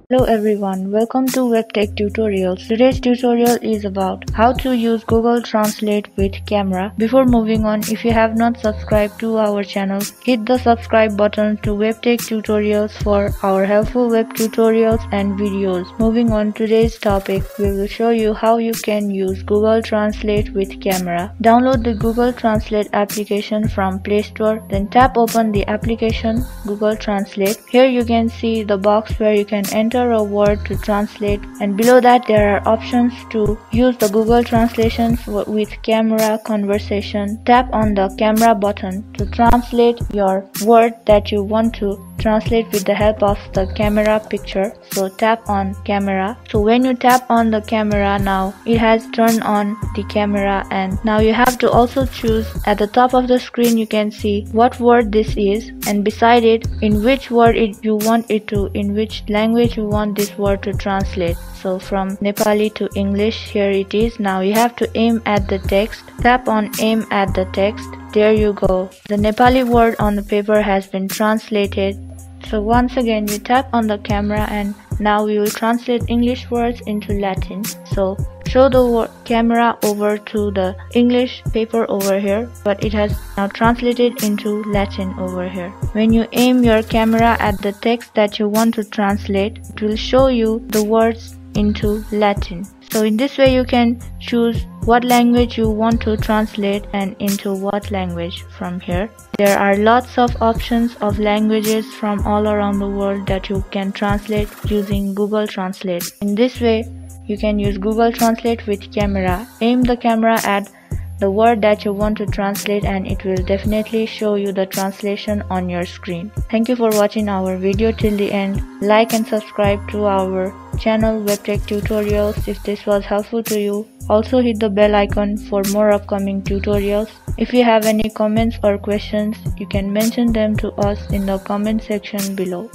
Hello everyone, welcome to WebTech Tutorials. Today's tutorial is about how to use Google Translate with camera. Before moving on, if you have not subscribed to our channel, hit the subscribe button to WebTech Tutorials for our helpful web tutorials and videos. Moving on to today's topic, we will show you how you can use Google Translate with camera. Download the Google Translate application from Play Store, then tap open the application Google Translate. Here you can see the box where you can enter a word to translate, and below that there are options to use the Google Translation with camera conversation. Tap on the camera button to translate your word that you want to translate with the help of the camera picture. So tap on camera. So when you tap on the camera, now it has turned on the camera, and now you have to also choose at the top of the screen. You can see what word this is, and beside it in which word you want it to, in which language you want this word to translate. So from Nepali to English, here it is. Now you have to aim at the text. Tap on aim at the text. There you go. The Nepali word on the paper has been translated. So once again you tap on the camera, and now we will translate English words into Latin. So show the camera over to the English paper over here, but it has now translated into Latin over here. When you aim your camera at the text that you want to translate, it will show you the words into Latin. So in this way you can choose what language you want to translate and into what language from here. There are lots of options of languages from all around the world that you can translate using Google Translate. In this way you can use Google Translate with camera. Aim the camera at the word that you want to translate, and it will definitely show you the translation on your screen. Thank you for watching our video till the end. Like and subscribe to our channel WebTech Tutorials if this was helpful to you. Also hit the bell icon for more upcoming tutorials. If you have any comments or questions, you can mention them to us in the comment section below.